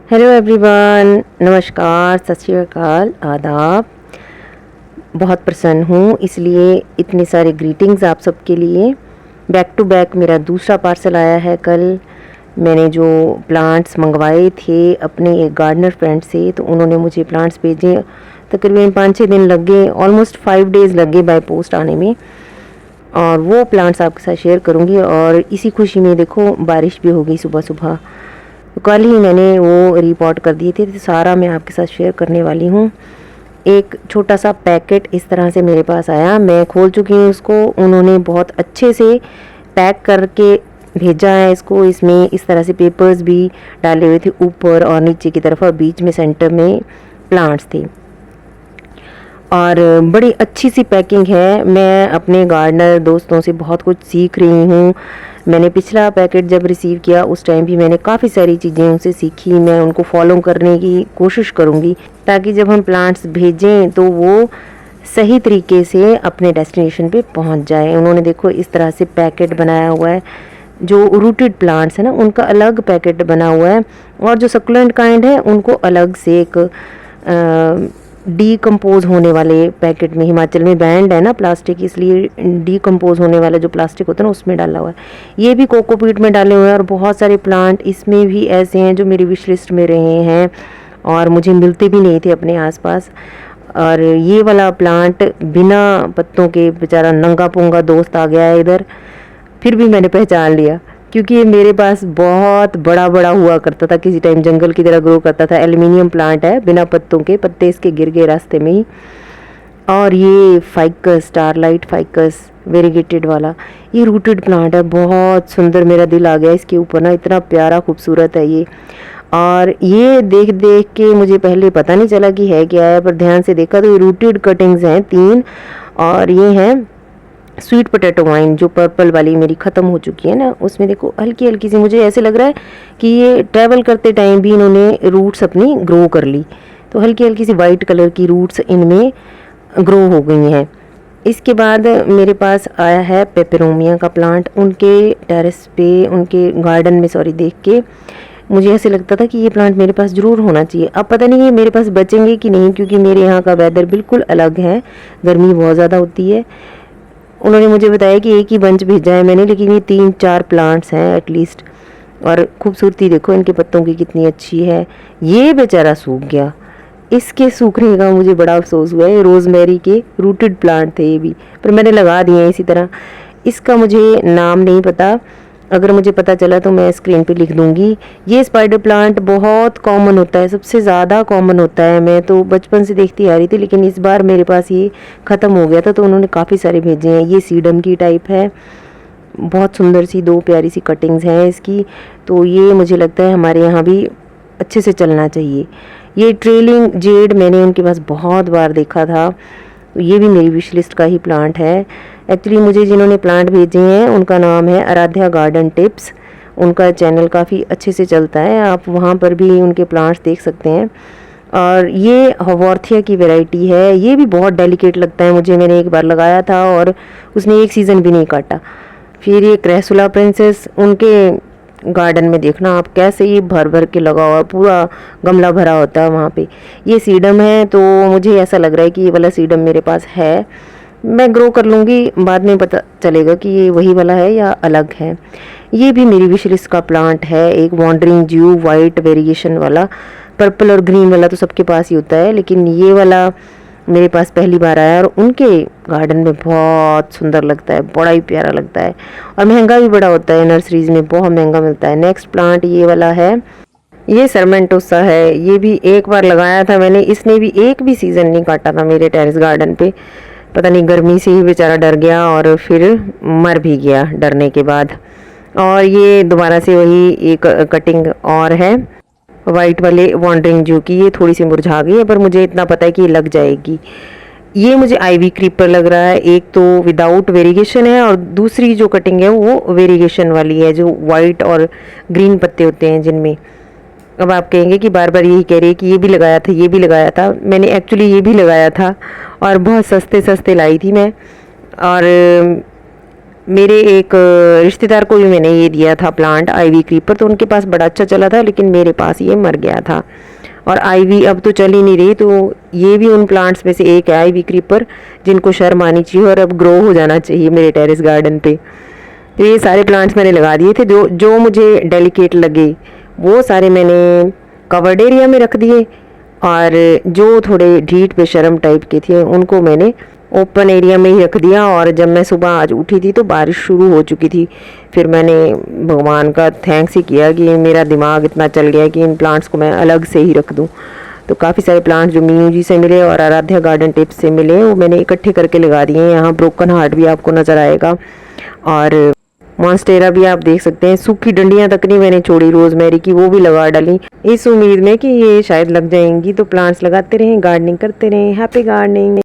Hello everyone, नमस्कार, सत श्री अकाल, आदाब। बहुत प्रसन्न हूँ, इसलिए इतने सारे ग्रीटिंग्स आप सबके लिए। बैक टू बैक मेरा दूसरा पार्सल आया है। कल मैंने जो प्लांट्स मंगवाए थे अपने एक गार्डनर फ्रेंड से, तो उन्होंने मुझे प्लांट्स भेजे। तकरीबन 5-6 दिन लग गए, ऑलमोस्ट 5 डेज़ लग गए बाय पोस्ट आने में। और वो प्लांट्स आपके साथ शेयर करूँगी। और इसी खुशी में देखो बारिश भी हो गई सुबह सुबह। तो कल ही मैंने वो रिपोर्ट कर दिए थे, तो सारा मैं आपके साथ शेयर करने वाली हूँ। एक छोटा सा पैकेट इस तरह से मेरे पास आया, मैं खोल चुकी हूँ उसको। उन्होंने बहुत अच्छे से पैक करके भेजा है इसको। इसमें इस तरह से पेपर्स भी डाले हुए थे ऊपर और नीचे की तरफ, और बीच में सेंटर में प्लांट्स थे। और बड़ी अच्छी सी पैकिंग है। मैं अपने गार्डनर दोस्तों से बहुत कुछ सीख रही हूँ। मैंने पिछला पैकेट जब रिसीव किया उस टाइम भी मैंने काफ़ी सारी चीज़ें उनसे सीखी। मैं उनको फॉलो करने की कोशिश करूँगी, ताकि जब हम प्लांट्स भेजें तो वो सही तरीके से अपने डेस्टिनेशन पे पहुँच जाए। उन्होंने देखो इस तरह से पैकेट बनाया हुआ है। जो रूटेड प्लांट्स है ना, उनका अलग पैकेट बना हुआ है, और जो सकुलेंट काइंड है उनको अलग से एक डीकम्पोज होने वाले पैकेट में। हिमाचल में बैंड है ना प्लास्टिक, इसलिए डीकम्पोज होने वाला जो प्लास्टिक होता है ना उसमें डाला हुआ है। ये भी कोकोपीट में डाले हुए हैं। और बहुत सारे प्लांट इसमें भी ऐसे हैं जो मेरी विश लिस्ट में रहे हैं और मुझे मिलते भी नहीं थे अपने आसपास। और ये वाला प्लांट बिना पत्तों के बेचारा नंगा पुंगा दोस्त आ गया है इधर, फिर भी मैंने पहचान लिया, क्योंकि ये मेरे पास बहुत बड़ा बड़ा हुआ करता था, किसी टाइम जंगल की तरह ग्रो करता था। एल्युमिनियम प्लांट है, बिना पत्तों के, पत्ते इसके गिर गए रास्ते में ही। और ये फाइकस, स्टारलाइट फाइकस वेरीगेटेड वाला, ये रूटेड प्लांट है। बहुत सुंदर, मेरा दिल आ गया इसके ऊपर ना, इतना प्यारा खूबसूरत है ये। और ये देख देख के मुझे पहले पता नहीं चला कि है क्या है, पर ध्यान से देखा तो ये रूटेड कटिंग्स हैं 3। और ये हैं स्वीट पोटैटो वाइन, जो पर्पल वाली मेरी ख़त्म हो चुकी है ना, उसमें देखो हल्की हल्की सी, मुझे ऐसे लग रहा है कि ये ट्रैवल करते टाइम भी इन्होंने रूट्स अपनी ग्रो कर ली। तो हल्की हल्की सी वाइट कलर की रूट्स इनमें ग्रो हो गई हैं। इसके बाद मेरे पास आया है पेपेरोमिया का प्लांट। उनके टेरेस पे, उनके गार्डन में सॉरी, देख के मुझे ऐसे लगता था कि ये प्लांट मेरे पास ज़रूर होना चाहिए। अब पता नहीं ये मेरे पास बचेंगे कि नहीं, क्योंकि मेरे यहाँ का वेदर बिल्कुल अलग है, गर्मी बहुत ज़्यादा होती है। उन्होंने मुझे बताया कि एक ही बंच भेजा है मैंने, लेकिन ये 3-4 प्लांट्स हैं एटलीस्ट। और खूबसूरती देखो इनके पत्तों की कितनी अच्छी है। ये बेचारा सूख गया, इसके सूखने का मुझे बड़ा अफसोस हुआ है। रोज़मेरी के रूटेड प्लांट थे ये भी, पर मैंने लगा दिए इसी तरह। इसका मुझे नाम नहीं पता, अगर मुझे पता चला तो मैं स्क्रीन पे लिख दूंगी। ये स्पाइडर प्लांट बहुत कॉमन होता है, सबसे ज़्यादा कॉमन होता है। मैं तो बचपन से देखती आ रही थी, लेकिन इस बार मेरे पास ये ख़त्म हो गया था, तो उन्होंने काफ़ी सारे भेजे हैं। ये सीडम की टाइप है, बहुत सुंदर सी 2 प्यारी सी कटिंग्स हैं इसकी। तो ये मुझे लगता है हमारे यहाँ भी अच्छे से चलना चाहिए। ये ट्रेलिंग जेड मैंने उनके पास बहुत बार देखा था, ये भी मेरी विश लिस्ट का ही प्लांट है। एक्चुअली मुझे जिन्होंने प्लांट भेजे हैं उनका नाम है आराध्या गार्डन टिप्स। उनका चैनल काफ़ी अच्छे से चलता है, आप वहाँ पर भी उनके प्लांट्स देख सकते हैं। और ये हवॉर्थिया की वैरायटी है, ये भी बहुत डेलिकेट लगता है मुझे। मैंने एक बार लगाया था और उसने एक सीज़न भी नहीं काटा। फिर ये क्रेसुला प्रिंसेस, उनके गार्डन में देखना आप कैसे ये भर भर के लगा हुआ, पूरा गमला भरा होता है वहाँ पे। ये सीडम है, तो मुझे ऐसा लग रहा है कि ये वाला सीडम मेरे पास है। मैं ग्रो कर लूँगी, बाद में पता चलेगा कि ये वही वाला है या अलग है। ये भी मेरी विश लिस्ट का प्लांट है, एक वॉन्डरिंग ज्यू वाइट वेरिएशन वाला। पर्पल और ग्रीन वाला तो सबके पास ही होता है, लेकिन ये वाला मेरे पास पहली बार आया और उनके गार्डन में बहुत सुंदर लगता है, बड़ा ही प्यारा लगता है। और महंगा भी बड़ा होता है, नर्सरीज में बहुत महंगा मिलता है। नेक्स्ट प्लांट ये वाला है, ये सरमेंटोसा है। ये भी एक बार लगाया था मैंने, इसने भी एक भी सीज़न नहीं काटा था मेरे टेरेस गार्डन पे। पता नहीं गर्मी से ही बेचारा डर गया और फिर मर भी गया डरने के बाद। और ये दोबारा से वही एक कटिंग और है वाइट वाले वॉन्डरिंग जू की। ये थोड़ी सी मुरझा गई है, पर मुझे इतना पता है कि ये लग जाएगी। ये मुझे आईवी क्रीपर लग रहा है। एक तो विदाउट वेरिगेशन है और दूसरी जो कटिंग है वो वेरिगेशन वाली है, जो वाइट और ग्रीन पत्ते होते हैं जिनमें। अब आप कहेंगे कि बार बार यही कह रही है कि ये भी लगाया था, ये भी लगाया था। मैंने एक्चुअली ये भी लगाया था और बहुत सस्ते सस्ते लाई थी मैं। और मेरे एक रिश्तेदार को भी मैंने ये दिया था प्लांट आईवी क्रीपर, तो उनके पास बड़ा अच्छा चला था, लेकिन मेरे पास ये मर गया था। और आईवी अब तो चल ही नहीं रही, तो ये भी उन प्लांट्स में से एक है आईवी क्रीपर, जिनको शर्म आनी चाहिए और अब ग्रो हो जाना चाहिए मेरे टेरेस गार्डन पे। तो ये सारे प्लांट्स मैंने लगा दिए थे, जो जो मुझे डेलिकेट लगे वो सारे मैंने कवर्ड एरिया में रख दिए, और जो थोड़े ढीठ बेशर्म टाइप के थे उनको मैंने ओपन एरिया में ही रख दिया। और जब मैं सुबह आज उठी थी तो बारिश शुरू हो चुकी थी। फिर मैंने भगवान का थैंक्स ही किया कि मेरा दिमाग इतना चल गया कि इन प्लांट्स को मैं अलग से ही रख दूं। तो काफ़ी सारे प्लांट्स जो मीनू जी से मिले और आराध्या गार्डन टिप्स से मिले वो मैंने इकट्ठे करके लगा दिए हैं। यहाँ ब्रोकन हार्ट भी आपको नज़र आएगा, और मॉन्स्टेरा भी आप देख सकते हैं। सूखी डंडियां तक नहीं मैंने छोड़ी रोजमेरी की, वो भी लगा डाली, इस उम्मीद में कि ये शायद लग जाएंगी। तो प्लांट्स लगाते रहें, गार्डनिंग करते रहें। Happy gardening.